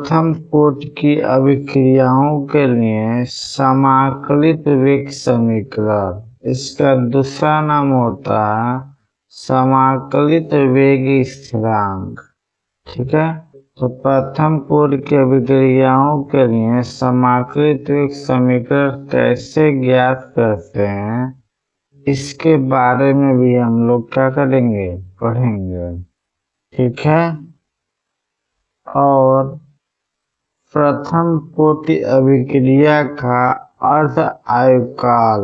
प्रथम कोटि की अभिक्रियाओं के लिए समाकलित वेग समीकरण। इसका दूसरा नाम होता है समाकलित वेग स्थिरांक। ठीक है, तो प्रथम कोटि की अभिक्रियाओं के लिए समाकलित वेग समीकरण कैसे ज्ञात करते हैं, इसके बारे में भी हम लोग क्या करेंगे, पढ़ेंगे। ठीक है, और प्रथम कोटि अभिक्रिया का अर्ध आयुकाल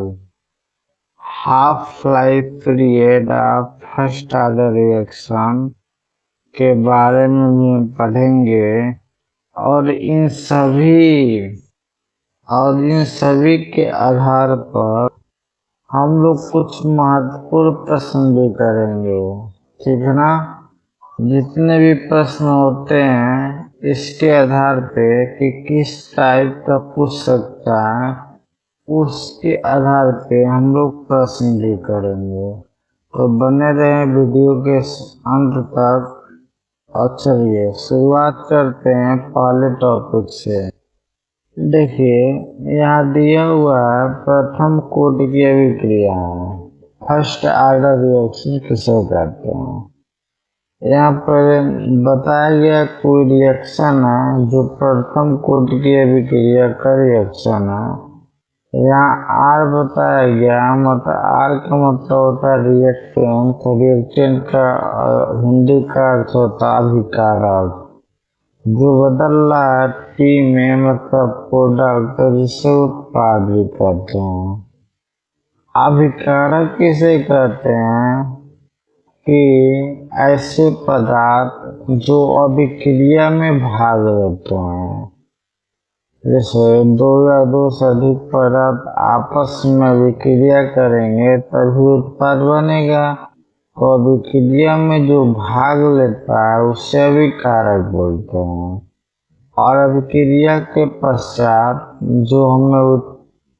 half life period of first order reaction के बारे में भी पढ़ेंगे। और इन सभी के आधार पर हम लोग कुछ महत्वपूर्ण प्रश्न भी करेंगे। ठीक है ना, जितने भी प्रश्न होते हैं इसके आधार पे कि किस टाइप का पूछ सकता है, उसके आधार पे हम लोग प्रश्न भी करेंगे। तो बने रहे वीडियो के अंत तक। और चलिए शुरुआत करते हैं पहले टॉपिक से। देखिए, यहाँ दिया हुआ है प्रथम कोटि की अभिक्रिया, फर्स्ट ऑर्डर रिएक्शन किसे कहते हैं। यहाँ पर बताया गया कोई रिएक्शन है जो प्रथम कोटि की अभिक्रिया का रिएक्शन है। यहाँ आर बताया गया, मतलब आर का मतलब होता है रिएक्टेंट। रिएक्टेंट का हिंदी का अर्थ होता है अभिकारक, जो बदल रहा है टी में, मतलब प्रोडक्ट, जिसे उत्पाद भी कहते हैं। अभिकारक किसे कहते हैं कि ऐसे पदार्थ जो अभिक्रिया में भाग लेते हैं। जैसे दो या दो से अधिक पदार्थ आपस में अभिक्रिया करेंगे तभी उत्पाद बनेगा। तो अभिक्रिया में जो भाग लेता है उसे अभिकारक बोलते हैं। और अभिक्रिया के पश्चात जो हमें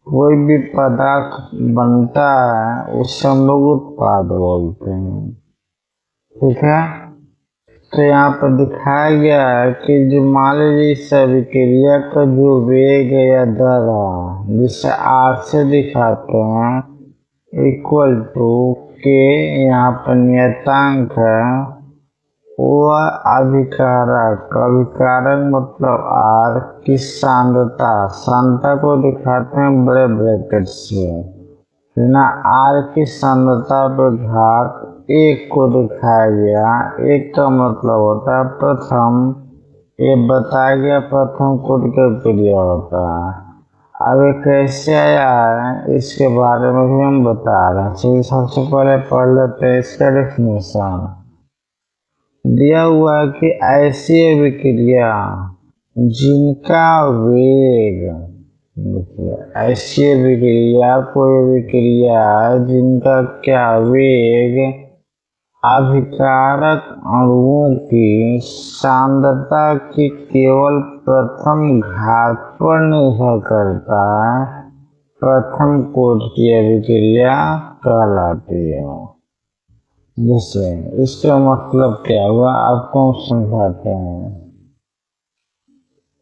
कोई भी पदार्थ बनता है उसे हम लोग उत्पाद बोलते हैं। ठीक है, तो यहाँ पर दिखाया गया है कि जो मान लीजिए इस अभिक्रिया का जो वेग या दर है, जिसे आर से दिखाते हैं, इक्वल टू के, यहाँ पर नियतांक है, वह अभिकारक मतलब आर की सांद्रता को दिखाते हैं बड़े ब्रैकेट से। ना आर की सांद्रता पर घात एक को दिखाया गया। एक का मतलब होता है प्रथम, ये बताया गया प्रथम कोटि का अभिक्रिया होता है। अब ये कैसे आया है इसके बारे में भी हम बता रहे हैं। चलिए सबसे पहले पढ़ लेते हैं इसका डेफिनेशन। दिया हुआ है कि ऐसी अभिक्रिया जिनका वेग, ऐसी अभिक्रिया कोई अभिक्रिया जिनका क्या वेग अभिकारक अणुओं की सांद्रता की केवल प्रथम घात पर निर्भर करता है, प्रथम कोटि की अभिक्रिया कहलाती है। जैसे इसका मतलब क्या हुआ आपको हम समझाते हैं।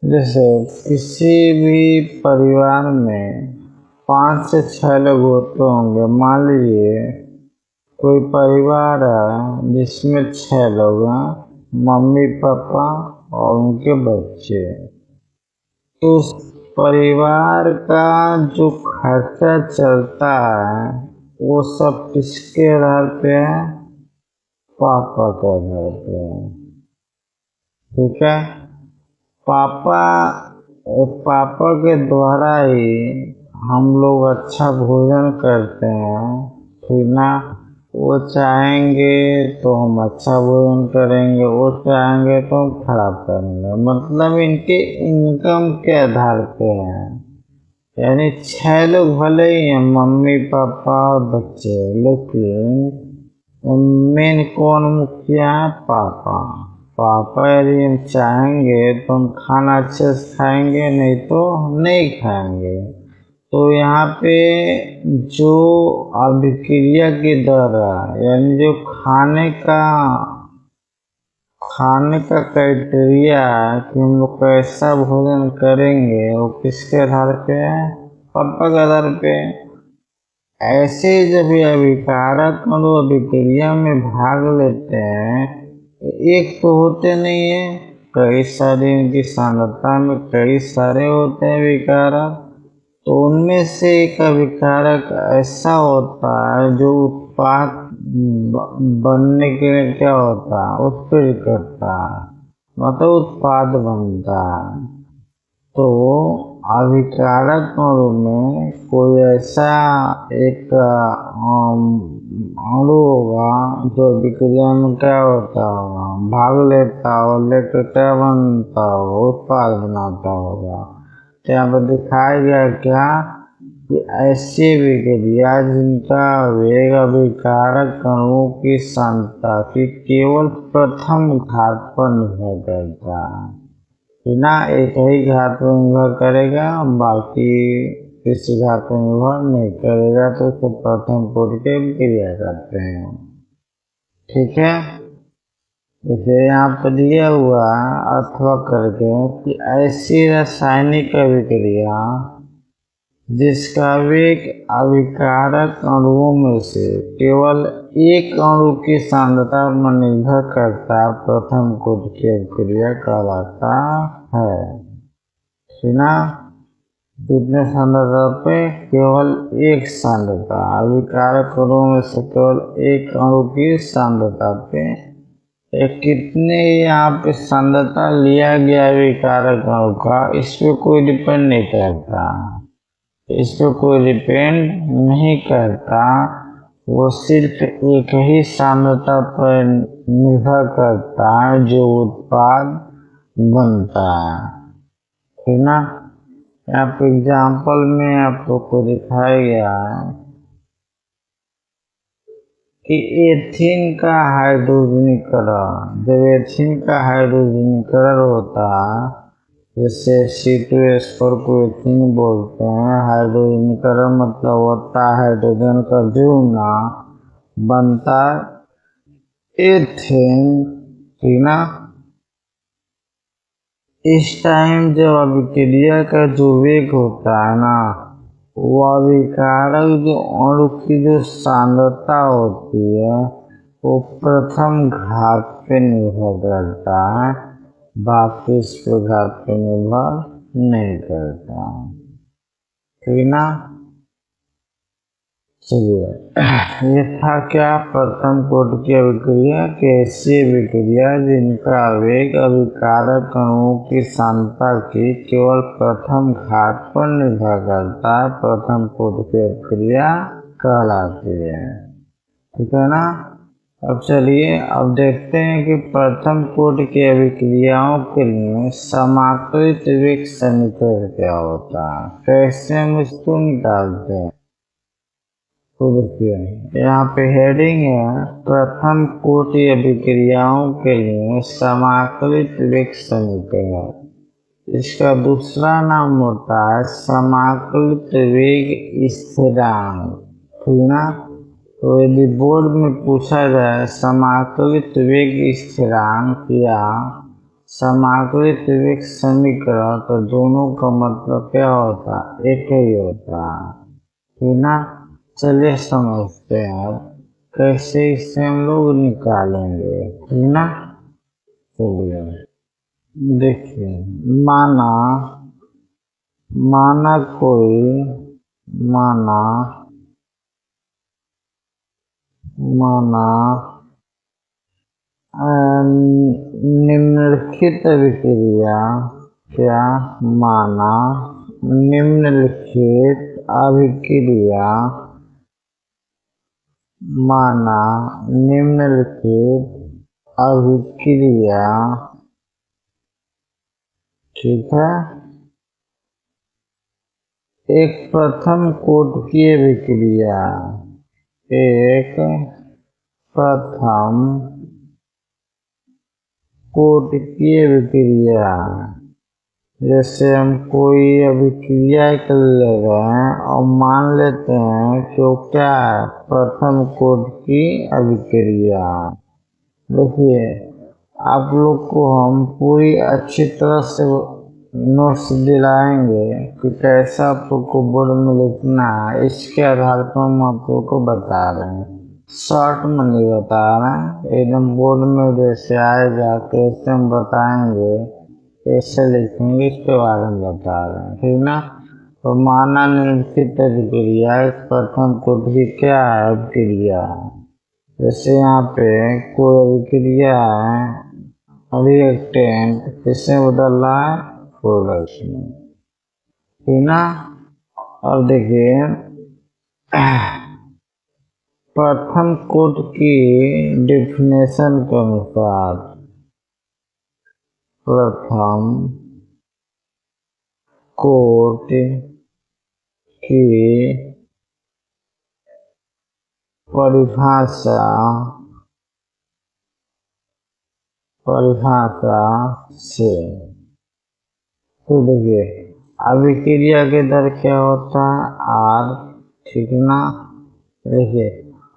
जैसे किसी भी परिवार में 5 से 6 लोग होते होंगे। मान लीजिए कोई परिवार है जिसमें 6 लोग हैं, मम्मी पापा और उनके बच्चे। तो उस परिवार का जो खर्चा चलता है वो सब किसके आधार पे है, पापा के आधार पे है। ठीक है, पापा के द्वारा ही हम लोग अच्छा भोजन करते हैं। ठीक ना, वो चाहेंगे तो हम अच्छा भोजन करेंगे, वो चाहेंगे तो हम खराब करेंगे। मतलब इनके इनकम के आधार पे है। यानी 6 लोग भले ही हैं, मम्मी पापा और बच्चे, लेकिन मेन कौन मुखिया है, पापा यदि हम चाहेंगे तो हम खाना अच्छे से खाएंगे, नहीं तो नहीं खाएंगे। तो यहाँ पे जो अभिक्रिया की दर है, यानी जो खाने का खाने का क्राइटेरिया कि हम लोग कैसा भोजन करेंगे वो किसके आधार पे है? पापा के आधार पे। ऐसे जब ये अभिकारक अणु अभिक्रिया में भाग लेते हैं, एक तो होते नहीं है, कई सारे इनकी सांद्रता में कई सारे होते हैं विकारक। तो उनमें से एक अभिकारक ऐसा होता है जो उत्पाद बनने के लिए क्या होता है, उत्प्रेरित करता है, मतलब उत्पाद बनता है। तो अभिकारक अणु में कोई ऐसा एक अणु होगा जो अभिक्रिया में क्या होता होगा, भाग लेता हो, लेकर क्या बनता होगा, उत्पाद बनाता होगा। तो यहाँ पर दिखाया गया क्या कि ऐसी अभिक्रिया जिनका वेग अभिकारक अणुओं की सांद्रता की केवल प्रथम घात पर निर्भर करता है ना, एक ही घात पर निर्भर करेगा, बाकी किसी घात पर निर्भर नहीं करेगा, तो उसको प्रथम कोटि की अभिक्रिया कहते हैं। ठीक है, इसे यहाँ पर दिया हुआ अथवा करके कि ऐसी रासायनिक अभिक्रिया जिसका वेग अभिकारक अणुओं में से केवल एक अणु की सांद्रता पर निर्भर करता है, प्रथम कोटि की अभिक्रिया कहलाता है। सुना, कितने सांद्रता पे? केवल एक सांद्रता, अभिकारक अणुओं में से केवल एक अणु की सांद्रता पे कितने यहाँ पे सांद्रता लिया गया अभिकारक अणु का, इस पे कोई डिपेंड नहीं करता, इस पे कोई डिपेंड नहीं करता, वो सिर्फ एक ही सांद्रता पर निर्भर करता है जो उत्पाद बनता है। ठीक ना, यहाँ पे एग्जाम्पल में आप लोग को दिखाया गया है कि एथीन का हाइड्रोजनीकरण, जब एथीन का हाइड्रोजनीकरण होता है, जैसे C2H4 को एथीन बोलते हैं, हाइड्रोजनीकरण मतलब होता है हाइड्रोजन का जुड़ना, बनता एथेन। ठीक ना, इस टाइम जब अभिक्रिया का जो वेग होता है ना, वो अभिकारक जो अणु की जो सांद्रता होती है वो प्रथम घात पे निर्भर करता है, बाकी इस पे घात पे निर्भर नहीं करता। ठीक ना, चलिए ये था क्या, प्रथम कोटि की अभिक्रिया की ऐसी अभिक्रिया जिनका वेग अभिकारक अणुओं की सांद्रता की केवल प्रथम घात पर निर्भर करता है, प्रथम कोटि की अभिक्रिया कहलाती है। ठीक है ना, अब चलिए अब देखते हैं कि प्रथम कोटि की अभिक्रियाओं के लिए समाकलित वेग समीकरण क्या होता है, कैसे हम इसको निकालते हैं। तो देखिए यहाँ पे हेडिंग है प्रथम कोटि अभिक्रियाओं के लिए समाकलित वेग समीकरण। इसका दूसरा नाम होता है समाकलित वेग स्थिरांक। ठीक ना, तो यदि बोर्ड में पूछा जाए समाकलित वेग स्थिरांक या समाकलित वेग समीकरण, तो दोनों का मतलब क्या होता है, एक ही होता है। ठीक ना, चलिए समझते हैं अब कैसे इसे हम लोग निकालेंगे। ठीक ना, चलिए देखिए, माना निम्नलिखित अभिक्रिया, क्या माना निम्नलिखित अभिक्रिया, माना निम्नलिखित अभिक्रिया, ठीक है, एक प्रथम कोटि की अभिक्रिया, एक प्रथम कोटि की अभिक्रिया, जैसे हम कोई अभिक्रिया कर ले रहे हैं और मान लेते हैं कि वो क्या है, प्रथम कोटि की अभिक्रिया। देखिए आप लोग को हम पूरी अच्छी तरह से नोट्स दिलाएंगे कि कैसा आप लोग को बोर्ड में लिखना है। इसके आधार पर हम आप लोग को बता रहे हैं, शॉर्ट में नहीं बता रहे हैं, एकदम बोर्ड में जैसे आएगा कैसे हम बताएंगे, कैसे लिखेंगे इसके बारे में बता रहे हैं, ठीक ना। तो माना निम्नलिखित अभिक्रिया प्रथम कोटि की क्या है अभिक्रिया, जैसे यहाँ पे कोई अभिक्रिया है रिएक्टेंट किसमें बदल रहा है, प्रोडक्ट में, ठीक ना। और देखिए प्रथम कोट की डिफिनेशन के अनुसार प्रथम कोट की परिभाषा से, तो देखिए अभिक्रिया के दर क्या होता है आर, ठीक ना। देखिए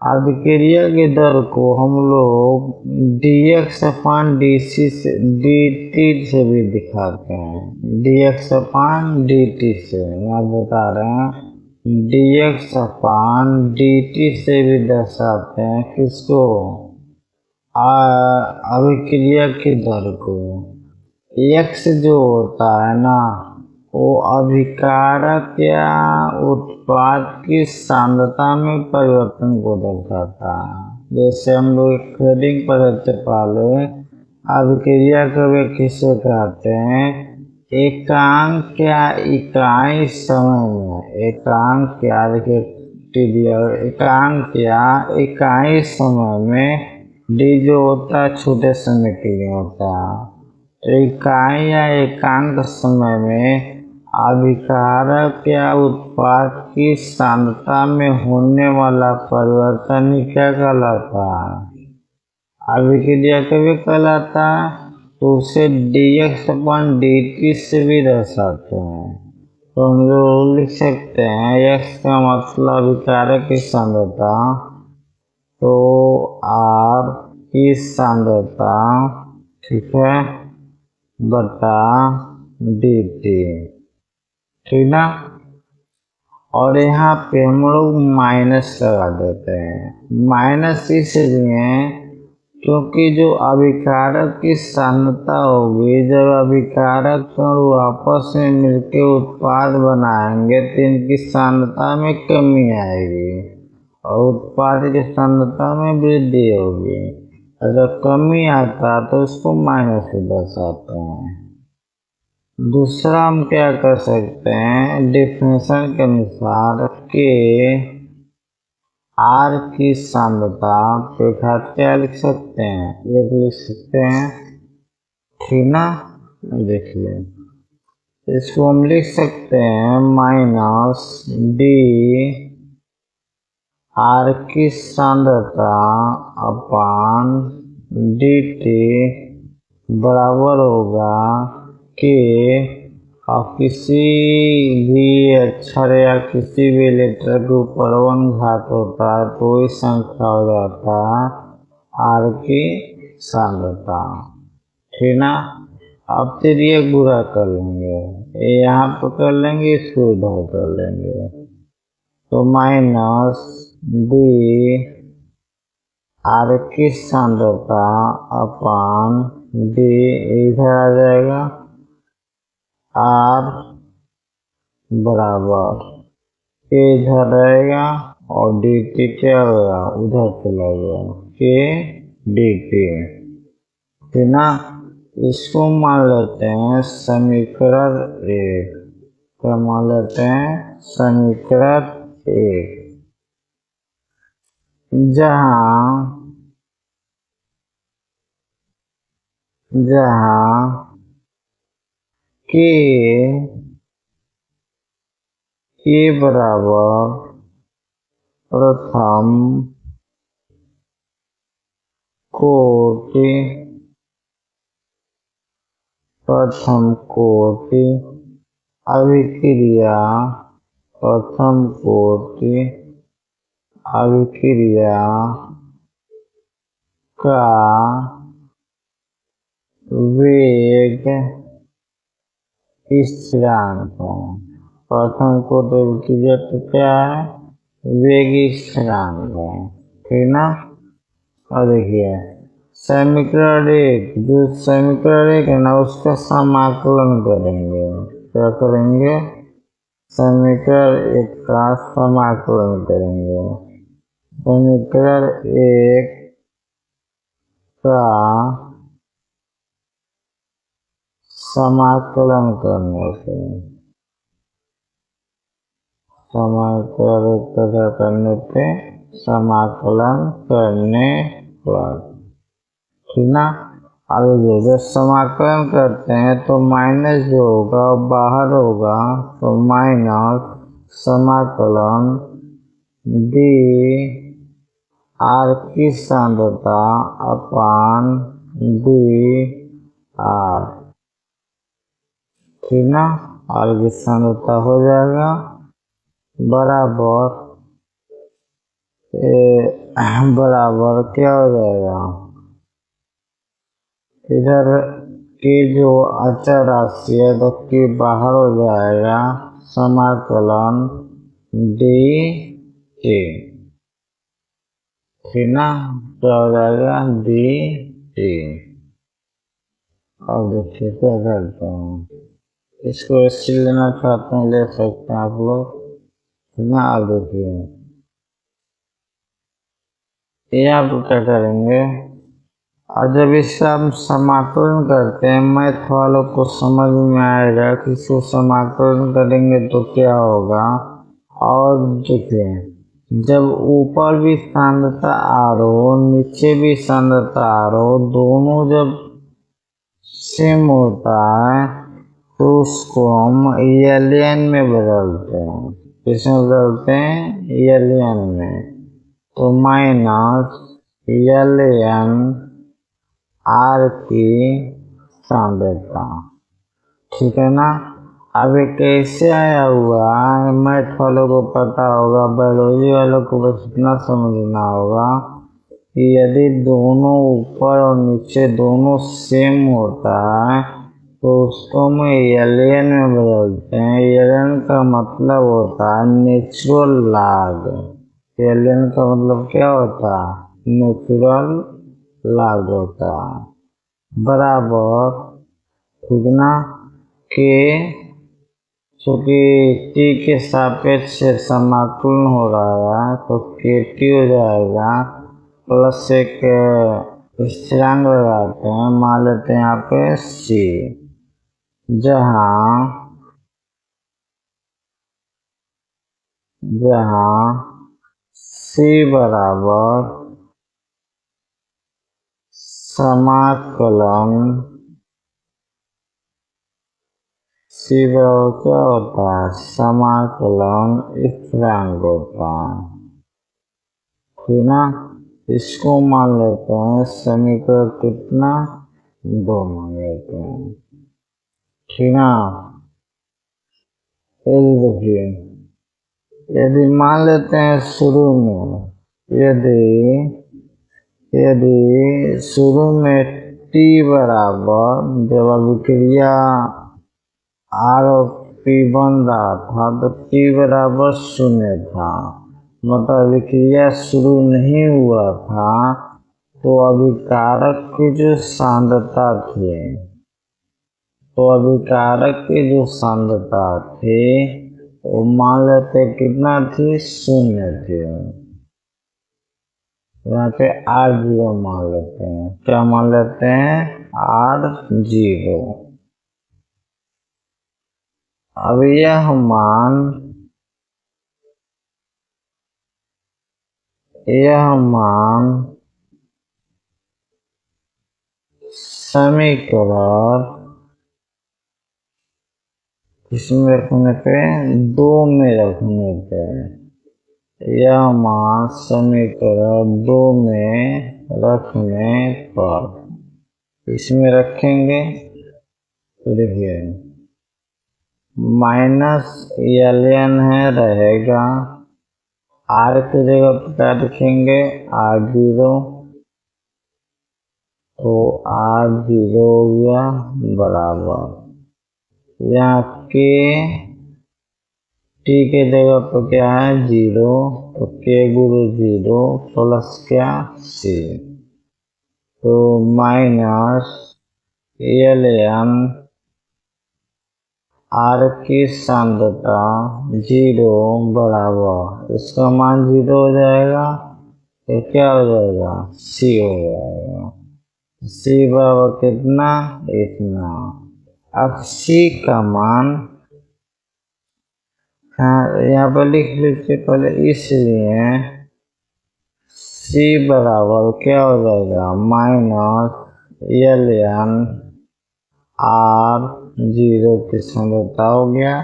अभिक्रिया के दर को हम लोग dx/dt से भी दिखाते हैं, dx/dt से, यहाँ बता रहे हैं dx/dt से भी दर्शाते हैं किसको, अभिक्रिया की दर को। x जो होता है ना वो अभिकारक या उत्पाद की सांद्रता में परिवर्तन को दर्शाता है। जैसे हम लोग हेडिंग पढ़े थे पहले, अभिक्रिया को किसे कहते हैं, एकांक या इकाई समय में, एकांक या एकांक या इकाई समय में, डी जो होता है छोटे समय के लिए होता है, इकाई या एकांक समय में अभिकारक या उत्पाद की सांद्रता में होने वाला परिवर्तन ही क्या कहलाता है, अभिक्रिया कभी कहलाता है। तो उसे dx/dt से भी दर्शाते हैं। तो हम लोग लिख सकते हैं x का मतलब अभिकारक की सांद्रता, तो r की सांद्रता, ठीक है, बटा dt, ठीक ना। और यहाँ पे हम लोग माइनस लगा देते हैं, माइनस इसलिए क्योंकि जो अभिकारक की सांद्रता होगी, जब अभिकारक और आपस में मिलकर उत्पाद बनाएंगे तो इनकी सांद्रता में कमी आएगी और उत्पाद की सांद्रता में वृद्धि होगी। अगर कमी आता तो उसको माइनस से दर्शाते हैं। दूसरा हम क्या कर सकते हैं, डिफिनेशन के अनुसार के आर की सांद्रता पे क्या लिख सकते हैं, ये लिख सकते हैं, ठीक ना। देखिए इसको हम लिख सकते हैं माइनस डी आर की सांद्रता अपान डी टी बराबर होगा कि और किसी भी अक्षर या किसी भी लेटर के ऊपर 1 घात होता है तो वही संख्या हो जाता है आर की सांद्रता, ठीक ना। अब फिर ये गुणा कर लेंगे, ये यहाँ पर कर लेंगे, इसको इधर कर लेंगे, तो माइनस डी आर की सांद्रता अपान डी इधर आ जाएगा, आर बराबर के इधर रहेगा और डी टी क्या होगा उधर चला गया, के डी टी, ठीक ना। इसको मान लेते हैं समीकरण 1, क्या मान लेते हैं, समीकरण 1, जहाँ के बराबर प्रथम कोटि अभिक्रिया, प्रथम कोटि अभिक्रिया का वेग स्थिरांक। प्रथम कोटि अभिक्रिया तो क्या है, वेग स्थिरांक है, ठीक ना। और देखिए समीकरण एक, जो समीकरण एक है ना उसका समाकलन करेंगे। क्या करेंगे, समीकरण एक का समाकलन करेंगे। समीकरण एक का समाकलन करने से, समाकलन करने पर, ठीक ना। अब जब समाकलन करते हैं तो माइनस जो होगा बाहर होगा, तो माइनस समाकलन डी आर की सांद्रता अपान डी आर, ठीक ना। आर की सांद्रता हो जाएगा बराबर बराबर क्या हो जाएगा, इधर की जो अचर राशि है तो की बाहर हो जाएगा, समाकलन डी टी, ठीक ना। क्या हो जाएगा डी टी। अब देखिए क्या करते हैं, इसको ऐसे लेना चाहते हैं ले सकते हैं आप लोग, ठीक ना। अब देखिए यहाँ पर क्या करेंगे, और जब इसका हम समाकलन करते हैं मैथ वालों को समझ में आएगा कि इसको समाकलन करेंगे तो क्या होगा। और देखिए जब ऊपर भी सांद्रता आर हो नीचे भी सांद्रता आर हो, दोनों जब सेम होता है तो उसको हम एलियन में बदलते हैं। किसमें बदलते हैं, एलियन में। तो माइनस एलियन आर की सांद्रता, ठीक है ना। अब ये कैसे आया हुआ है, मैथ वालों को पता होगा, बायोलॉजी वालों को बस इतना समझना होगा कि यदि दोनों ऊपर और नीचे दोनों सेम होता है तो उसको हम एलियन में बदलते हैं। एलियन का मतलब होता है नेचुरल लॉग। एलियन का मतलब क्या होता है, नेचुरल लॉग होता है, बराबर, ठीक ना, के चूँकि टी के सापेक्ष से समाकलन हो रहा है तो के टी हो जाएगा, प्लस एक स्थिरांक लगाते हैं, मान लेते हैं यहाँ पे सी, जहाँ सी बराबर समाकलन, सी बराबर क्या होता है, समाकलन स्थिरांक होता है, ठीक ना। इसको मान लेते हैं समीकरण कितना, दो मान लेते हैं, ठीक ना। देखिए यदि मान लेते हैं शुरू में, यदि शुरू में टी बराबर, जब अभिक्रिया आर और पी बन रहा था तो टी बराबर 0 था, मतलब अभिक्रिया शुरू नहीं हुआ था, तो अभिकारक की जो सांद्रता थी, तो अभिकारक की जो सांद्रता थी वो मान लेते कितना थी, 0 थी। यहाँ पे R0 मान लेते हैं, क्या मान लेते हैं, R0। अब यह मान समीकरण इसमें रखने पे, दो में रखने पे, यह मान समीकरण दो में रखने पर इसमें रखेंगे तो देखिए माइनस एलियन है रहेगा, आर की जगह पर क्या रखेंगे, R0, तो आर 0 हो गया बराबर यहाँ के टी के जगह पर क्या है 0, तो के गुरु 0 प्लस क्या सी, तो माइनस एल एन आर की सांद्रता 0 बराबर इसका मान 0 हो जाएगा, तो क्या हो जाएगा सी हो जाएगा। सी बराबर कितना इतना। अब सी का मान यहाँ पर लिख लीजिए पहले, इसलिए सी बराबर क्या हो जाएगा माइनस एल एन आर 0 की सांद्रता हो गया।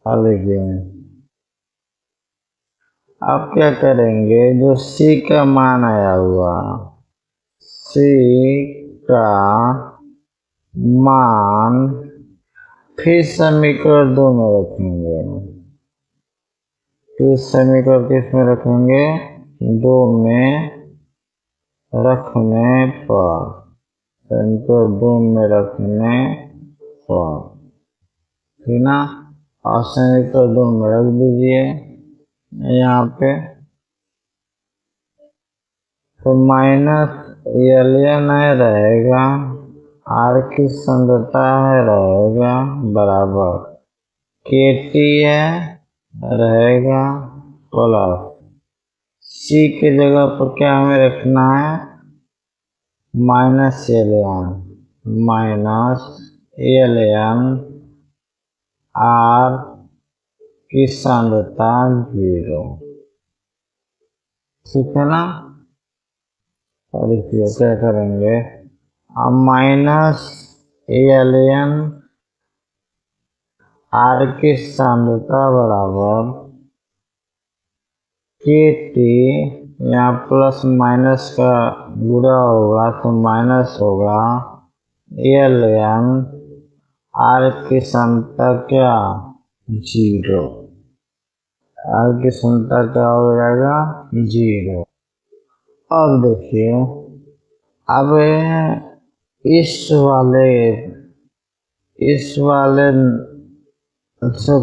अब लिखिए अब क्या करेंगे, जो सी का मान आया हुआ सी का मान फिर समीकरण 2 में रखेंगे, फिर समीकरण किस में रखेंगे 2 में रखने पर, समीकरण 2 में रखने पर ठीक ना, और समीकरण 2 में रख दीजिए यहाँ पे, तो माइनस एल एन है रहेगा, आर की सांद्रता है रहेगा बराबर के टी है रहेगा प्लस सी के जगह पर क्या हमें रखना है माइनस एल एन आर की सांद्रता 0, ठीक है ना। और इसलिए क्या करेंगे, अब माइनस एल एन आर की सांद्रता बराबर के टी, यहाँ प्लस माइनस का गुणा होगा तो माइनस होगा एल एन आर की सांद्रता क्या 0, आर की सांद्रता क्या हो जाएगा 0। अब देखिए, अब इस वाले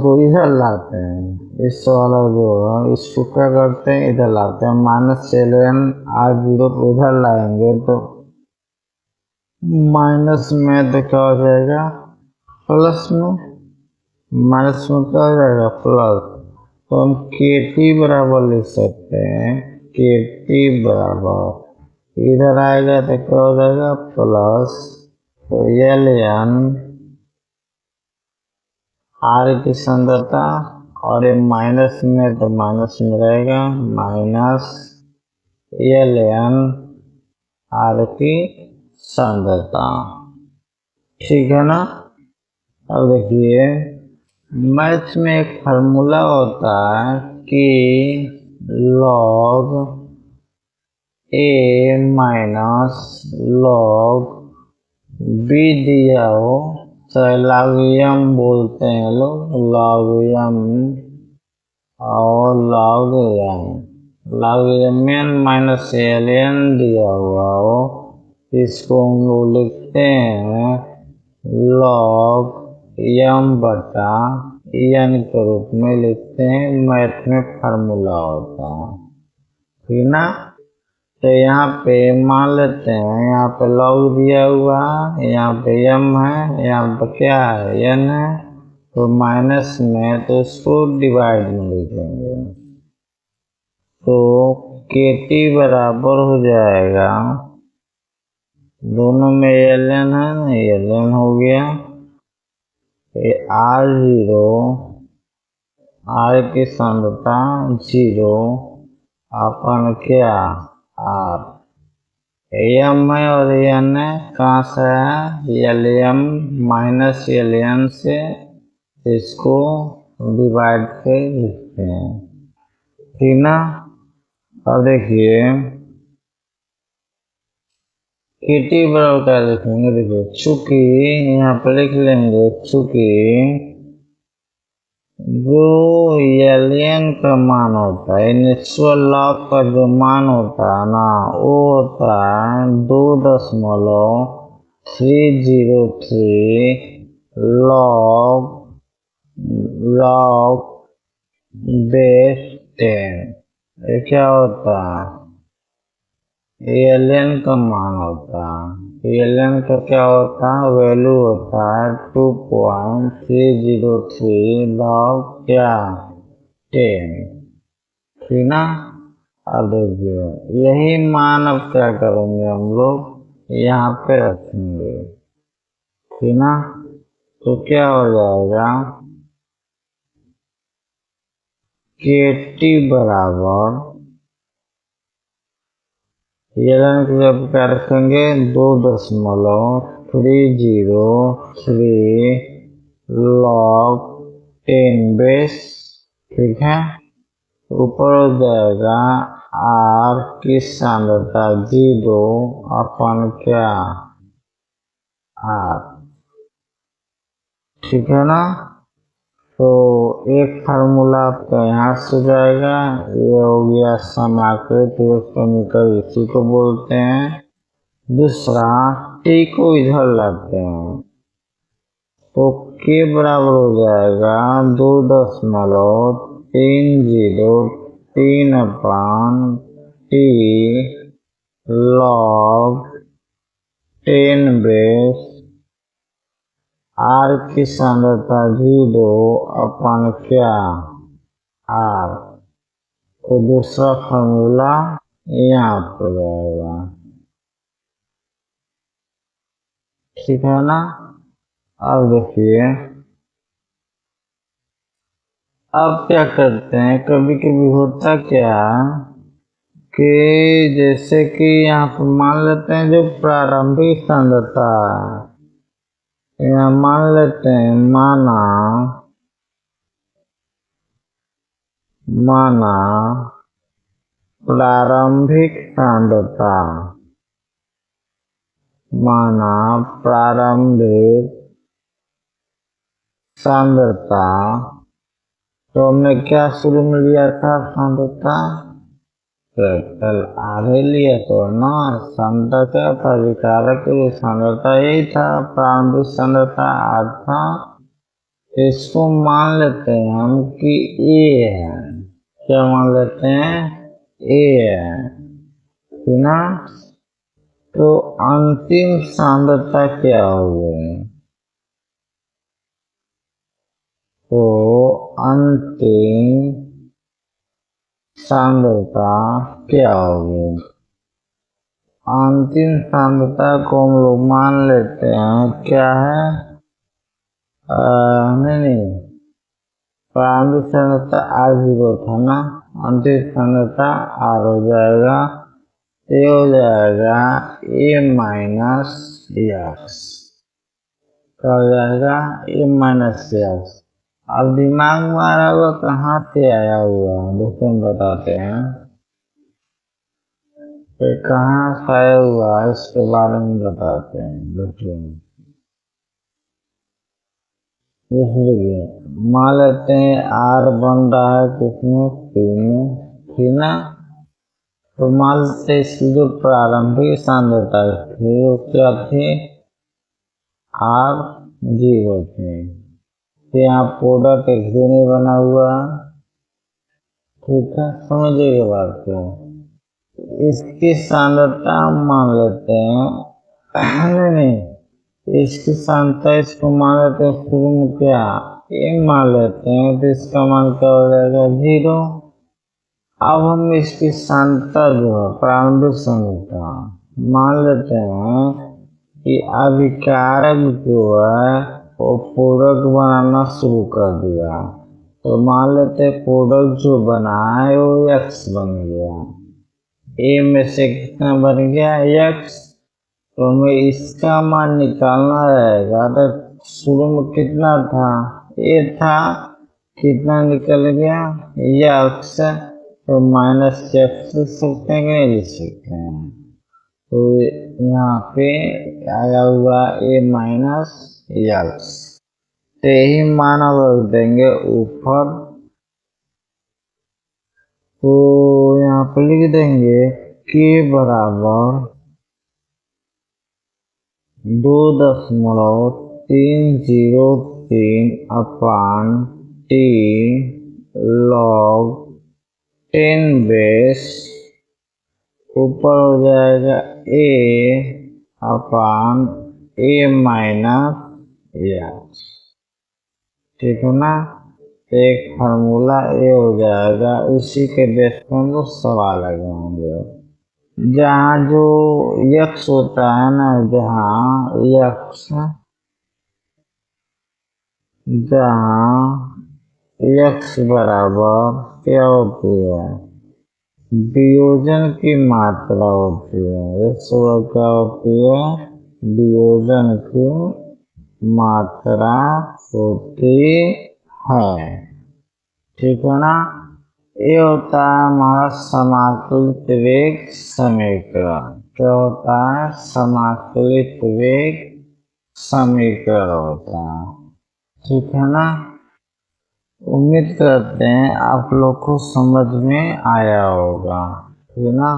को इधर लाते हैं, इस वाला जो है इसको क्या करते हैं इधर लाते हैं, माइनस एल एन आर 0 को इधर लाएंगे तो माइनस में तो क्या हो जाएगा प्लस में, माइनस में क्या हो जाएगा प्लस, तो हम के टी बराबर लिख सकते हैं, के टी बराबर इधर आएगा तो क्या हो जाएगा प्लस, तो एल एन आर की सांद्रता और ये माइनस में तो माइनस में रहेगा माइनस एल एन आर की सांद्रता, ठीक है ना। अब देखिए मैथ में एक फार्मूला होता है कि लॉग ए माइनस लॉग बी दिया हो, चाहे लॉगरिथम बोलते हैं लोग, लॉगरिथम और लॉगरिथमियन माइनस एल एन दिया हुआ हो, इसको हम लोग लिखते हैं लॉग एम बटा एन के रूप में लिखते हैं, मैथ में फार्मूला होता है ठीक ना। तो यहाँ पे मान लेते हैं, यहाँ पे लॉग दिया हुआ है, यहाँ पे m है, यहाँ पे क्या है n है, तो माइनस में तो इसको डिवाइड में लिखेंगे, तो के टी बराबर हो जाएगा, दोनों में एल एन है ना, एल एन हो गया आर 0 आर की सांद्रता 0 अपन क्या आर एम है और एन है, कहाँ से है L M minus L N से, इसको डिवाइड के लिखते हैं ठीक ना। अब देखिए के टी बराबर क्या लिखेंगे, देखिए चूंकि यहाँ पर लिख लेंगे चूंकि जो एलियन का मान होता है, नेचुरल लॉग का जो मान होता है ना, वो होता है 2.303 लॉग बेस 10। ये क्या होता है? एलियन का मान होता है। एलियन का क्या होता है? वैल्यू होता है 2.303 लॉग क्या 10। ठीक ना? अब देखिए, यही मान अब क्या करेंगे हम लोग यहाँ पे रखेंगे। ठीक ना? तो क्या हो जाएगा? KT बराबर एलियन को जब क्या रखेंगे 2.303 लॉग 10 बेस। ठीक है, ऊपर हो जाएगा R की सांद्रता 0 अपन क्या R। ठीक है ना? तो एक फार्मूला आपका यहाँ से जाएगा, ये हो गया समाकृत समीकरण, इसी को बोलते हैं। दूसरा T को इधर लाते हैं तो K बराबर हो जाएगा 2.303/T लॉग 10 बेस R की सांद्रता 0 अपन क्या R। तो दूसरा फॉर्मूला यहाँ पर जाएगा। ठीक है ना? अब देखिए, अब क्या करते हैं, कभी कभी होता क्या कि जैसे कि यहाँ पर मान लेते हैं जो प्रारंभिक सांद्रता है, यहाँ मान लेते हैं माना प्रारंभिक सांद्रता, माना प्रारंभिक सांद्रता, तो हमने क्या शुरू में लिया था सांद्रता? कैपिटल आर लिया तो ना। सांद्रता क्या था? विकारक के लिए सांद्रता यही था, प्रारंभिक सांद्रता आर था। इसको मान लेते हैं हम कि ए है। क्या मान लेते हैं? ए है। ठीक ना? तो अंतिम सांद्रता क्या हो गई? तो अंतिम सांद्रता क्या होगी? अंतिम सांद्रता को हम लोग मान लेते हैं क्या है? नहीं, प्रारंभिक सांद्रता R0 था ना, अंतिम सांद्रता R हो जाएगा। ये हो जाएगा A माइनस एक्स। क्या हो जाएगा? A minus x. अब दिमाग में आ रहा हुआ कहाँ से आया हुआ, दोस्तों बताते हैं कि कहाँ से आया हुआ, इसके बारे में बताते हैं। देखिए, इसलिए मान लेते हैं R बन रहा है किसमें? T में। ठीक ना? तो मान लेते हैं इसकी जो प्रारंभिक सांद्रता थी वो क्या थी? R0 थी। तो यहाँ प्रोडक्ट एक भी नहीं बना हुआ। ठीक है, समझिएगा बात को। इसकी सांद्रता हम मान लेते हैं, नहीं, इसकी सांद्रता इसको मान लेते हैं शुरू में क्या ए मान लेते हैं, तो इसका मान क्या हो जाएगा? 0। अब हम इसकी सांद्रता जो है प्रारंभिक सांद्रता मान लेते हैं कि अभिकारक जो है वो प्रोडक्ट बनाना शुरू कर दिया। तो मान लेते हैं प्रोडक्ट जो बना है वो x बन गया। ए में से कितना बन गया? x। तो हमें इसका मान निकालना रहेगा। तो शुरू में कितना था? ए था, कितना निकल गया? x। तो माइनस एक्स लिख सकते हैं कि नहीं लिख सकते हैं? तो यहाँ पे आया हुआ A माइनस एक्स। ते ही मान रख देंगे ऊपर, तो यहाँ पे लिख देंगे k बराबर 2.303 अपान t log 10 बेस, ऊपर हो जाएगा a upon a minus x, ठीक है ना। एक फार्मूला ए हो जाएगा, इसी के बेस पर हम लोग सवाल लगाएंगे। जहाँ जो यक्स होता है ना, जहाँ यक्स बराबर क्या होती है, वियोजन की मात्रा होती है। यक्स क्या होती है, वियोजन की मात्रा होती है, ठीक है ना। ये होता है हमारा समाकलित वेग समीकरण। क्या होता है, समाकलित वेग समीकरण होता है, ठीक है ना। उम्मीद करते हैं आप लोग को समझ में आया होगा, ठीक है ना।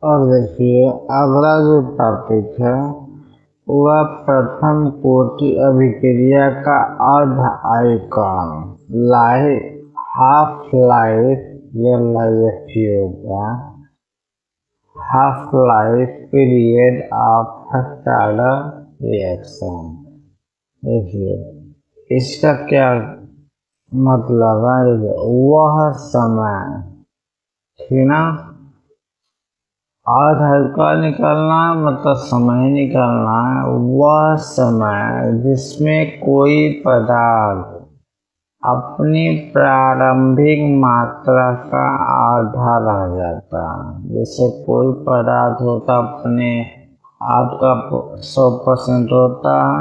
और देखिए अगला जो टॉपिक है वह प्रथम कोटि अभिक्रिया का अर्ध आयतन हाफ लाइफ होगा, half life period of first order reaction. देखिए इसका क्या मतलब है, वह समय, ठीक ना। अर्ध आयतन निकालना है मतलब समय निकालना है, वह समय जिसमें कोई पदार्थ अपनी प्रारंभिक मात्रा का आधा रह जाता है। जैसे कोई पदार्थ होता अपने आपका 100% होता है,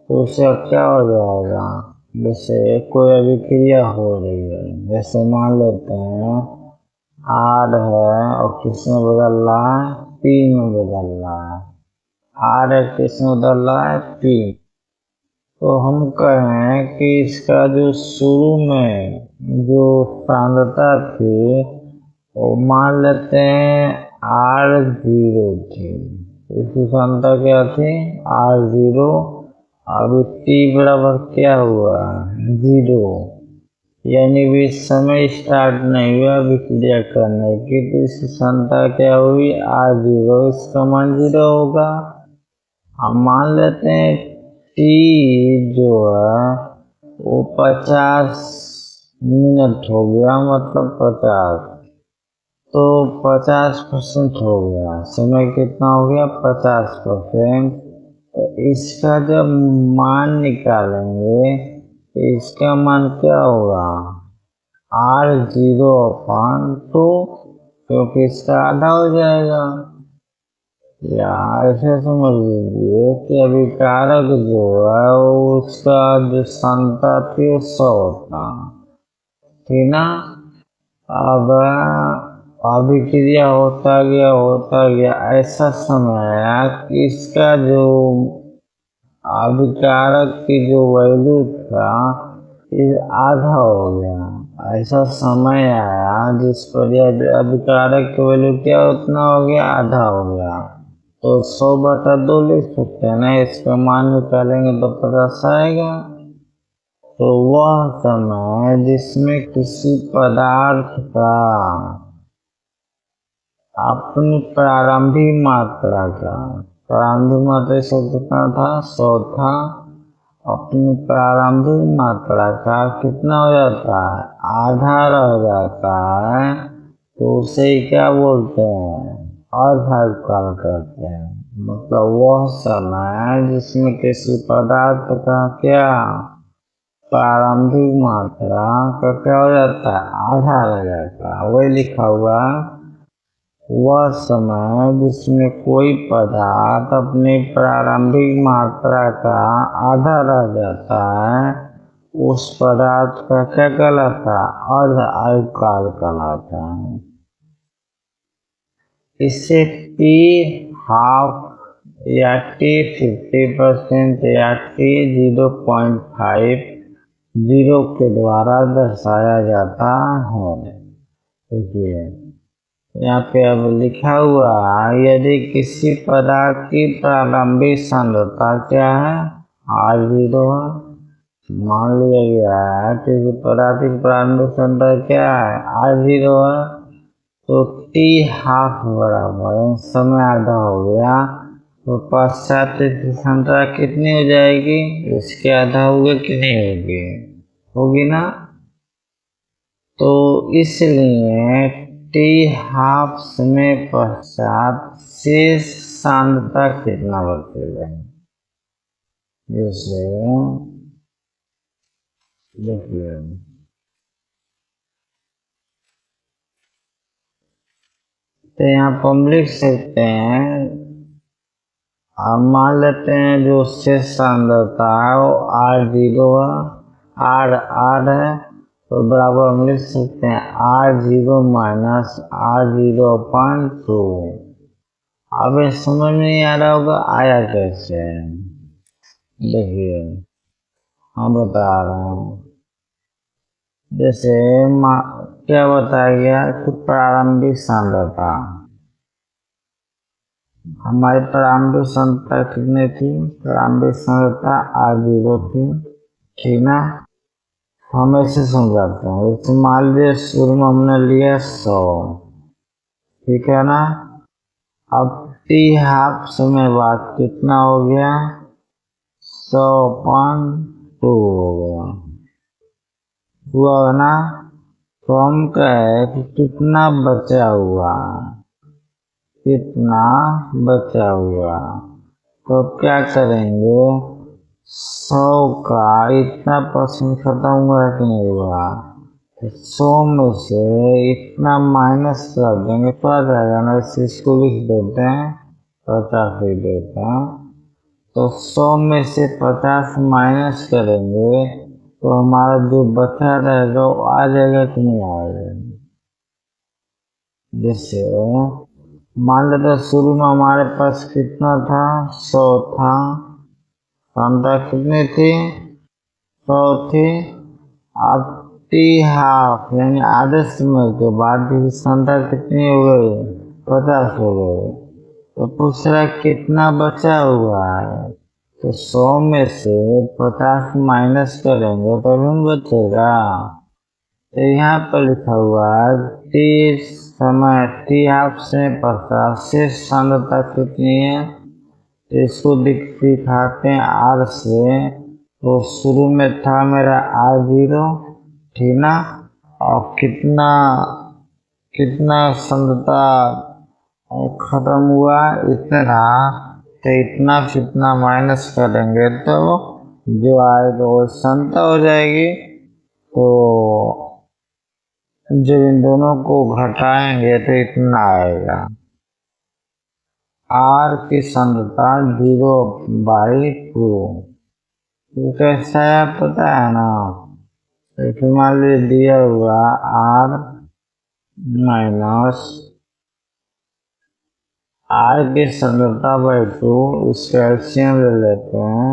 तो उसे क्या हो जाएगा, जैसे कोई अभिक्रिया हो रही है, जैसे मान लेते हैं R है और किसमें बदल रहा है, P में बदल रहा है। R है किसमें बदल रहा है, P। तो हम कहें कि इसका जो शुरू में जो सांद्रता थी वो मान लेते हैं R0 थी, इसकी सांद्रता क्या थी, R0। अब t बराबर क्या हुआ, 0, यानी भी समय स्टार्ट नहीं हुआ अभिक्रिया करने की, तो इसकी सांद्रता क्या हुई, R0, इसका मान 0 होगा। हम मान लेते हैं t जो है वो 50 मिनट हो गया, मतलब 50, तो 50% हो गया, समय कितना हो गया, 50%। तो इसका जब मान निकालेंगे तो इसका मान क्या होगा, R0/2, क्योंकि इसका आधा हो जाएगा। या ऐसे समझ लीजिए कि अभिकारक जो है वो उसका जो सांद्रता थी 100 था, ठीक ना। अब अभिक्रिया होता गया ऐसा समय आया कि इसका जो अभिकारक की जो वैल्यू था आधा हो गया। ऐसा समय आया जिस पर अभिकारक की वैल्यू क्या उतना हो गया, आधा हो गया। तो 100/2 लिख सकते हैं ना, इसका मान निकालेंगे तो 50 आएगा। तो वह समय जिसमें किसी पदार्थ का अपनी प्रारंभिक मात्रा से कितना था, 100 था, अपनी प्रारंभिक मात्रा का कितना हो जाता है, आधा रह जाता है, तो उसे क्या बोलते हैं, अर्धायतन कहते हैं। मतलब वह समय जिसमें किसी पदार्थ का क्या प्रारंभिक मात्रा का क्या हो जाता है, आधा रह जाता है, वही लिखा हुआ। वह समय जिसमें कोई पदार्थ अपनी प्रारंभिक मात्रा का आधा रह जाता है, उस पदार्थ का क्या कहलाता है, अर्ध आयुकाल कहलाता है। इसे T हाफ या t 50% या t 0.50 के द्वारा दर्शाया जाता है। देखिए यहाँ पे अब लिखा हुआ है यदि किसी पदार्थ की प्रारंभिक सांद्रता क्या है R0 है, मान लिया गया है किसी पदार्थ की प्रारंभिक सांद्रता क्या है R0 है, तो t हाफ बराबर समय आधा हो गया, तो पश्चात इसकी सांद्रता कितनी हो जाएगी, इसके आधा होगा कि नहीं होगी, होगी ना। तो इसलिए t हाफ समय पश्चात शेष सांद्रता कितना बचेगा, जैसे देखिए तो यहाँ पर हम लिख सकते हैं, अब मान लेते हैं जो शेष सांद्रता है वो R0 है, R है, तो बराबर हम लिख सकते हैं R0 माइनस R0/2। अब ये समझ में नहीं आ रहा होगा आया कैसे, देखिए हम बता रहे हैं, जैसे क्या बताया गया कि प्रारंभिक सांद्रता, हमारी प्रारंभिक सांद्रता कितनी थी, प्रारंभिक सांद्रता R0 थी, ठीक ना। हम ऐसे समझाते हैं, जैसे मान लीजिए शुरू में हमने लिया 100, ठीक है ना। अब t हाफ समय बाद कितना हो गया 100/2 हो गया, हुआ ना। तो हम कहे कि कितना बचा हुआ, कितना बचा हुआ, तो क्या करेंगे 100 का इतना परसेंट खत्म हुआ कि नहीं हुआ, 100 में से इतना माइनस कर देंगे तो आ जाएगा ना, इसको लिख देते हैं 50 लिख देते हैं, तो 100 में से 50 माइनस करेंगे तो हमारा जो बचा रहेगा वो आ जाएगा कि नहीं आएगा। जैसे मान लेते शुरू में हमारे पास कितना था 100 था, सांद्रता कितनी थी 100 थी, अब t हाफ यानी आधे समय के बाद सांद्रता कितनी हो गई 50 हो गई, तो पूछ रहा कितना बचा हुआ है, तो 100 में से 50 माइनस करेंगे तो भी बचेगा। तो यहाँ पर लिखा हुआ है t समय t हाफ से 50 से सांद्रता कितनी है, तो इसको दिखाते हैं R से, तो शुरू में था मेरा R0, ठीक ना, और कितना कितना सांद्रता खत्म हुआ इतना, तो इतना कितना माइनस करेंगे तो जो आएगा वो सांद्रता हो जाएगी। तो जब इन दोनों को घटाएंगे तो इतना आएगा, R की सांद्रता 0/2, तो कैसा है पता है ना, तो मान लीजिए दिया हुआ R माइनस R की सांद्रता बाई 2, इसका एलसीएम ले लेते हैं,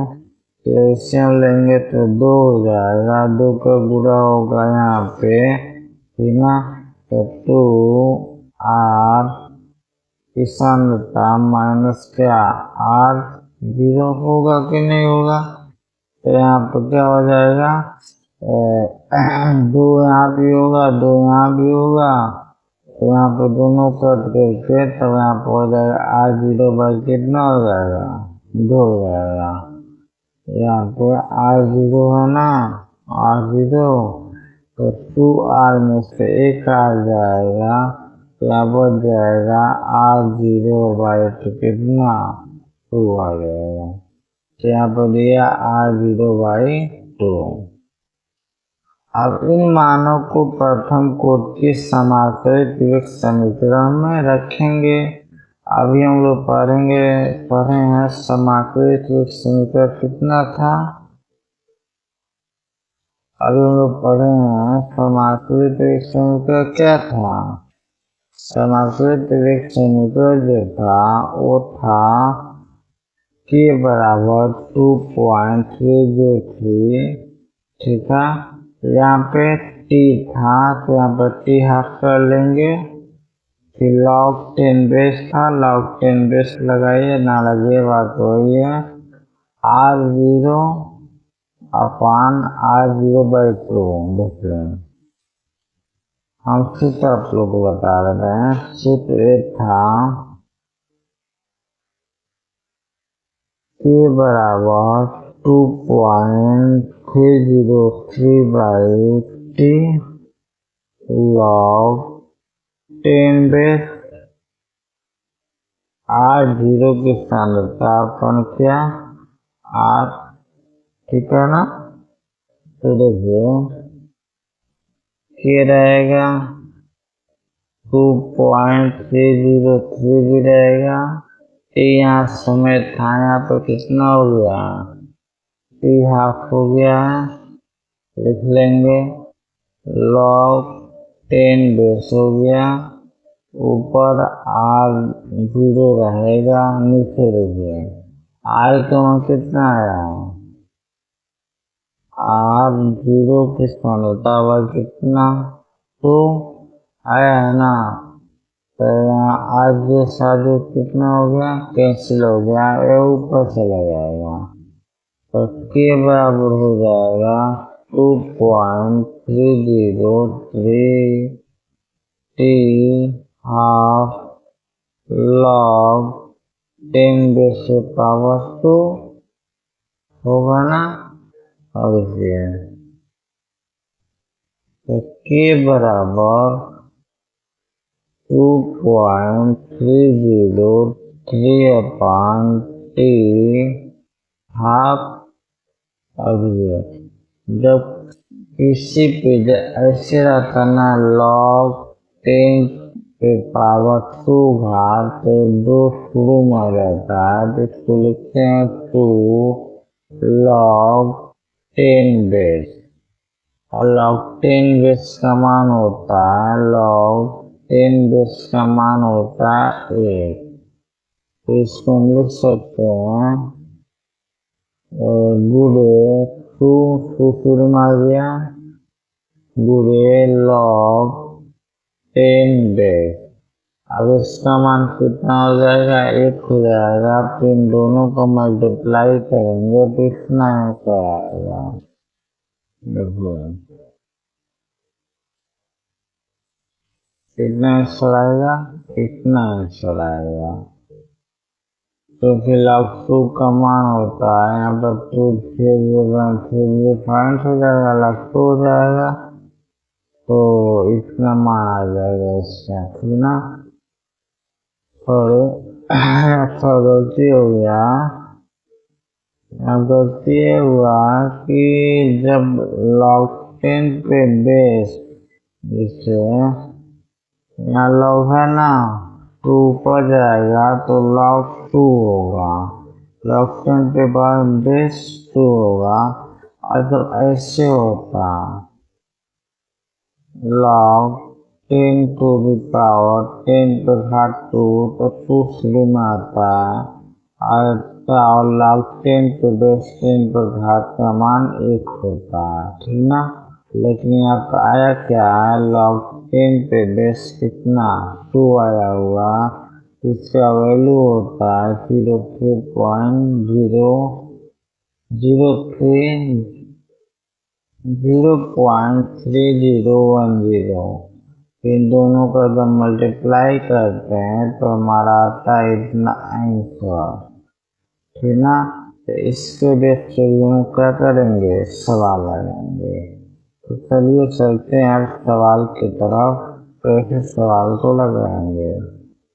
तो एलसीएम लेंगे तो 2 हो जाएगा, 2 का गुणा होगा यहाँ पे, ठीक ना, तो 2R की सांद्रता माइनस क्या R0 होगा कि नहीं होगा, तो यहाँ पर क्या हो जाएगा 2 यहाँ भी होगा 2 यहाँ भी होगा, तो यहाँ पे दोनों कट करके तब यहाँ पर हो जाएगा R0 कितना हो जाएगा 2 हो जाएगा, यहाँ पे R0 है ना R0, तो 2R में से 1 आ जाएगा, तो यहाँ बच जाएगा R0/2 कितना 2 आ जाएगा, तो यहाँ पर दिया R0/2। अब इन मानों को प्रथम कोटि की समाकलित विवेक समीकरण में रखेंगे। अभी हम लोग पढ़े हैं समाकलित विवेक समीकरण कितना था, अभी हम लोग पढ़े हैं समाकलित विवेक समीकरण क्या था, समाकलित विवेक समीकरण जो था वो था के बराबर 2.303, ठीक है। यहाँ पे टी था तो यहाँ पर टी हाफ कर लेंगे, फिर log 10 बेस था, log 10 बेस लगाइए, ना लगे बात वही है, R0 अपान R0/2। देखिए हम चित्र आप लोग को बता रहे हैं, चित्र ए था के बराबर 2.303/t log 10 बेस R0 की सांद्रता अपन क्या R, ठीक है ना। तो देखिए के रहेगा 2.303 भी रहेगा, टी यहाँ समय था, यहाँ पर कितना हो गया, टी हाफ हो गया है, लिख लेंगे log 10 बेस हो गया, ऊपर R0 रहेगा, नीचे रहिए R का मान कितना आया, R0 की सांद्रता पर कितना 2 आया है ना। तो यहाँ आज के साथ कितना हो गया, कैंसिल हो गया, ये ऊपर चला जाएगा, तो के बराबर हो जाएगा 2.303 t हाफ log 10 बेस से पावर 2 होगा ना। और इसे तो के बराबर 2.303/t हाफ। अब जब किसी पे ऐसे रहता ना log 10 पे पावर 2 घात, तो 2 शुरू में रहता है, तो इसको लिखते हैं 2 log 10 बेस, और log 10 बेस का मान होता है, log 10 बेस का मान होता है 1। तो इसको हम लिख सकते हैं गुणे 2 शुरू में आ गया, गुणे log 10 बेस। अब इसका मान कितना हो जाएगा, 1 हो जाएगा, फिर इन दोनों को मल्टीप्लाई करेंगे तो इतना आएगा। देखो कितना आंसर आएगा, इतना आंसर आएगा। तो फिर log 2 का मान होता है, यहाँ पर 2 फिर पॉइंट हो जाएगा, log 2 हो जाएगा, तो इतना मान आ जाएगा इसका, ठीक ना। और गलती हो गया, गलती ये हुआ कि जब log 10 पे बेस, जैसे यहाँ log है ना, 2 ऊपर जाएगा तो log 2 होगा, log 10 पे बाद बेस 2 होगा। और जब ऐसे होता log 10 to the power 10 पर घात 2, तो 2 शुरू में आता है, और log 10 पे बेस 10 पर घात का मान 1 होता है, ठीक ना। लेकिन यहाँ पर आया क्या है, log 10 पे बेस कितना 2 आया हुआ, इसका वैल्यू होता है 0.3010। इन दोनों का जब मल्टीप्लाई करते हैं तो हमारा आता है इतना आंसर, ठीक ना। तो इसके बेस पे हम क्या करेंगे, सवाल लगाएंगे। तो चलिए चलते हैं अब सवाल की तरफ, तो ऐसे सवाल को लगाएंगे।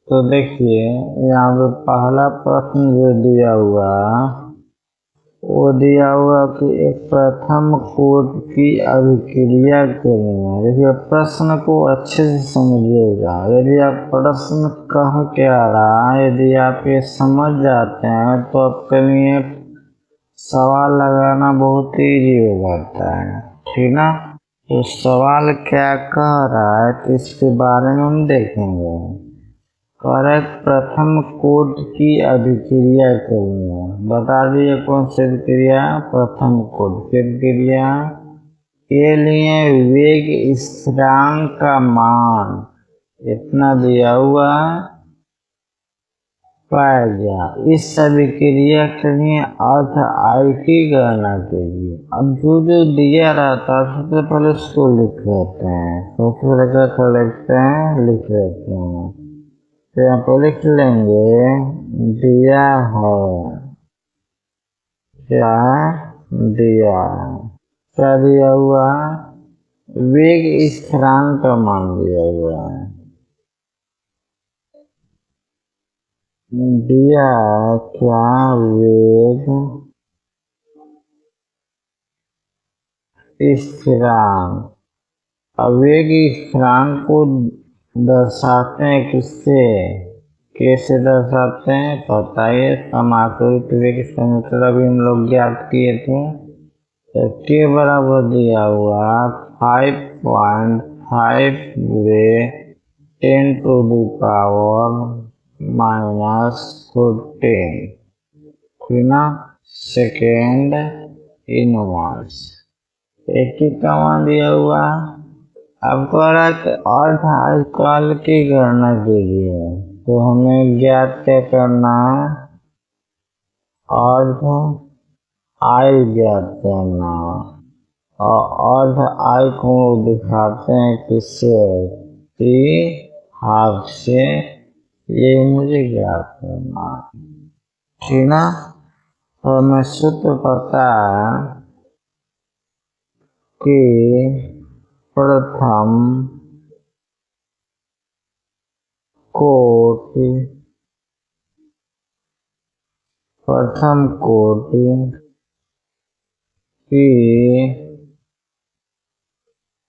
तो देखिए यहाँ पे पहला प्रश्न जो दिया हुआ है, वो दिया हुआ कि एक प्रथम कोट की अभिक्रिया के लिए। देखिए प्रश्न को अच्छे से समझिएगा, यदि आप प्रश्न कह क्या रहा है, यदि आप ये समझ जाते हैं तो आपके लिए सवाल लगाना बहुत ईजी हो जाता है, ठीक ना। तो सवाल क्या कह रहा है, तो इसके बारे में हम देखेंगे। करेक्ट प्रथम कोट की अभिक्रिया करनी है। बता दिए कौन सी अभिक्रिया? प्रथम कोट की अभिक्रिया के लिए वेग स्थिरांक का मान इतना दिया हुआ पाया गया। इस अभिक्रिया के लिए अर्थ I की गणना कीजिए। अब जो जो दिया रहता है सबसे पहले उसको लिख लेते हैं। सबसे पहले क्या लिखते हैं? लिख लेते हैं। तो यहाँ पर लिख लेंगे दिया है, क्या दिया है, क्या दिया हुआ है? वेग स्थिरांक का मान दिया हुआ है। दिया क्या? वेग स्थिरांक। अब वेग स्थिरांक को दर्शाते हैं किससे? कैसे दर्शाते हैं? पता है समाकलित वेग समीकरण भी हम लोग ज्ञात किए थे। तो के बराबर दिया हुआ 5.5 गुणे 10⁻⁻14 ठीक ना, सेकेंड इनवर्स। एक ही का मान दिया हुआ। अब अर्धकाल की गणना कीजिए। तो हमें ज्ञात क्या करना है? अर्ध आय ज्ञात करना। और अर्ध आय को दिखाते हैं किससे? हाफ से। ये मुझे ज्ञात करना, ठीक ना। तो हमें सूत्र पता है कि प्रथम कोटि की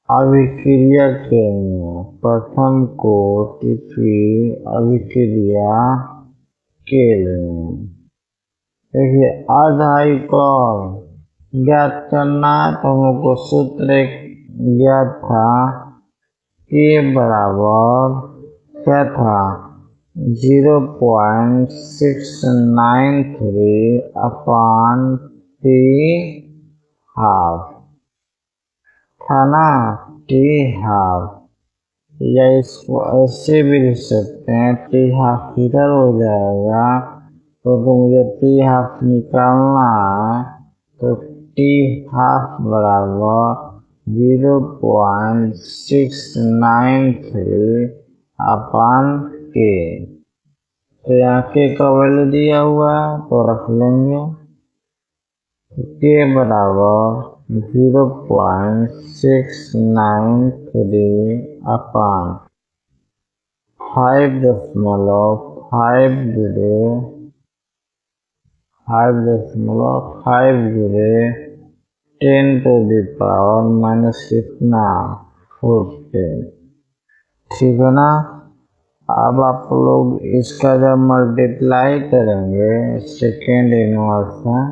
अभिक्रिया के लिए, प्रथम कोटि की अभिक्रिया के लिए देखिए अर्धाई को ज्ञात करना है। तो हमको सूत्र ज्ञात था के बराबर क्या था? 0.693 अपॉन टी हाफ था ना, टी हाफ। या इसको ऐसे भी लिख सकते हैं, टी हाफ इधर हो जाएगा तो मुझे टी हाफ निकालना है। तो टी हाफ बराबर 0.693 अपॉन के। तो यहाँ के का वैल्यू दिया हुआ है तो रख लेंगे। के बराबर 0.693 अपॉन 5.5 गुणे 10⁻⁻ कितना? 14, ठीक है ना। अब आप लोग इसका जब मल्टीप्लाई करेंगे सेकेंड इनवर्स है,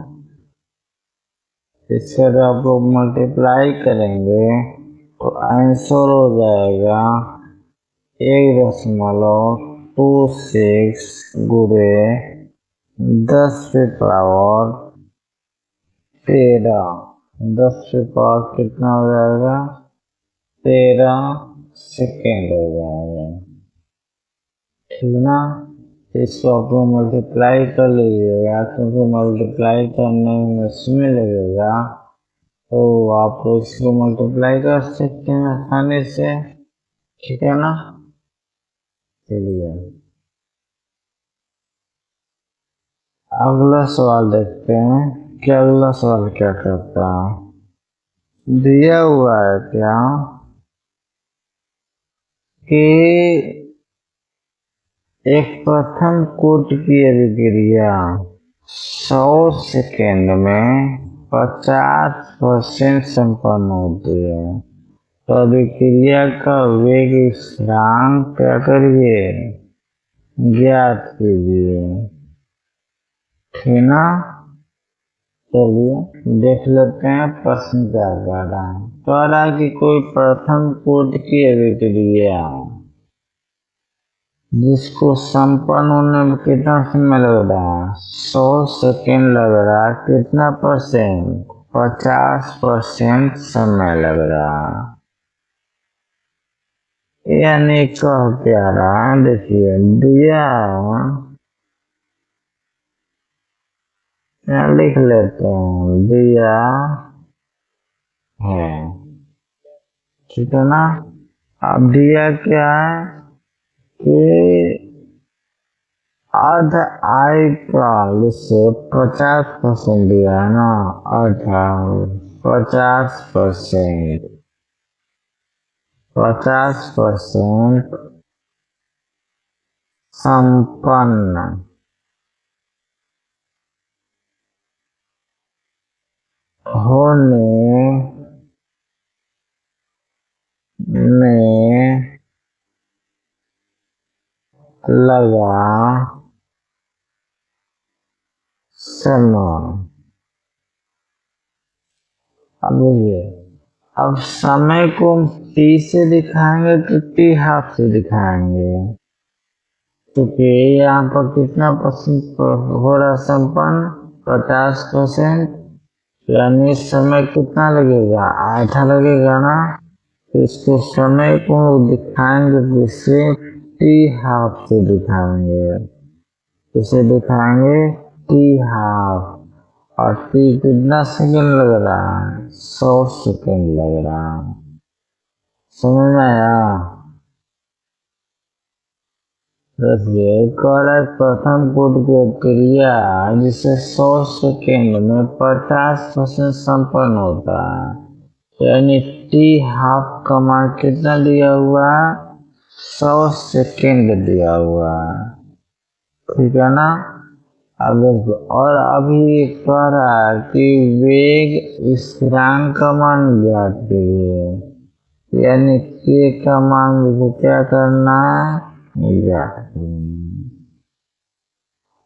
इसका जब आप लोग मल्टीप्लाई करेंगे तो आंसर हो जाएगा 1.26 गुणे 10⁻13। 10⁻13 कितना हो जाएगा? 13 सेकेंड हो जाएगा, ठीक ना। इसको आप लोग मल्टीप्लाई कर लीजिएगा क्योंकि मल्टीप्लाई करने में समय लगेगा। तो आप लोग इसको मल्टीप्लाई कर सकते हैं आसानी से, ठीक है ना। चलिए अगला सवाल देखते हैं कि अगला सवाल क्या करता है। दिया हुआ है क्या कि एक प्रथम कोट की अभिक्रिया 100 सेकेंड में 50% संपन्न होती है। तो अभिक्रिया का वेग स्थिरांक क्या करिए? ज्ञात कीजिए, ठीक ना। चलिए देख लेते हैं प्रश्न क्या कह रहा है। कह रहा है कि कोई प्रथम कोट की अभिक्रिया जिसको संपन्न होने में कितना समय लग रहा है? 100 सेकेंड लग रहा है। कितना परसेंट? 50% समय लग रहा है। यानी कह क्या रहा है, देखिए दिया यहाँ लिख लेते हैं, दिया है, ठीक है ना। अब दिया क्या है कि अर्ध आयुकाल से 50% दिया है ना, अर्थात 50% 50% संपन्न होने में लगा समय। अब ये अब समय को हम टी से दिखाएंगे तो टी हाफ से दिखाएंगे, क्योंकि यहाँ पर कितना परसेंट हो रहा संपन्न? 50%। यानी समय कितना लगेगा? आधा लगेगा ना। तो इसको समय को दिखाएंगे जिससे टी हाफ से दिखाएंगे। इसे दिखाएंगे टी हाफ। और टी कितना सेकंड लग रहा है? 100 सेकंड लग रहा है। समझ में आया? देखिए प्रथम कोटि की क्रिया जिसे 100 सेकेंड में 50% संपन्न होता है, यानी टी हाफ का मान कितना दिया हुआ है? 100 सेकेंड दिया हुआ है, ठीक है ना। अब देखो, और अभी कह रहा है कि वेग स्थिरांक का मान ज्ञात कीजिए, यानी के का मान मुझे क्या करना है? ज्ञात।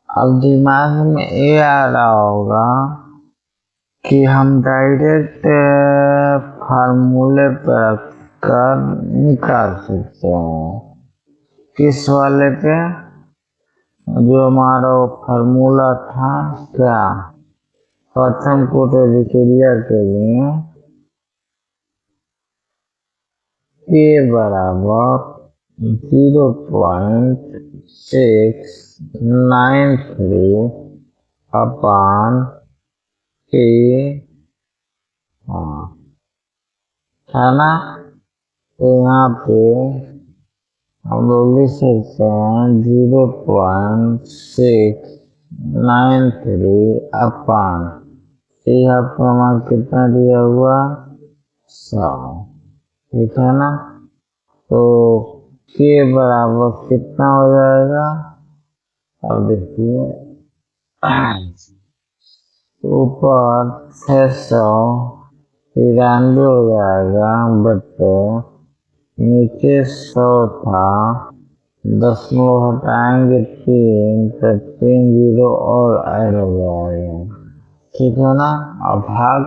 अब दिमाग में ये आ रहा होगा कि हम डायरेक्ट फार्मूले पर रखकर निकाल सकते हैं। किस वाले पे? जो हमारा फार्मूला था क्या, प्रथम कोटि क्रिया के लिए के बराबर 0.693 अपान के, है ना। तो यहाँ पे हम लोग लिख सकते हैं 0.693 अपान आपका मान कितना दिया हुआ? 100, ठीक है ना। तो के बराबर कितना हो जाएगा? अब देखिए ऊपर 693 हो जाएगा, बटे नीचे 100 था, दशमलव हटाएंगे 3 तो 3 जीरो और ऐड हो जाएगा, ठीक है ना। अब भाग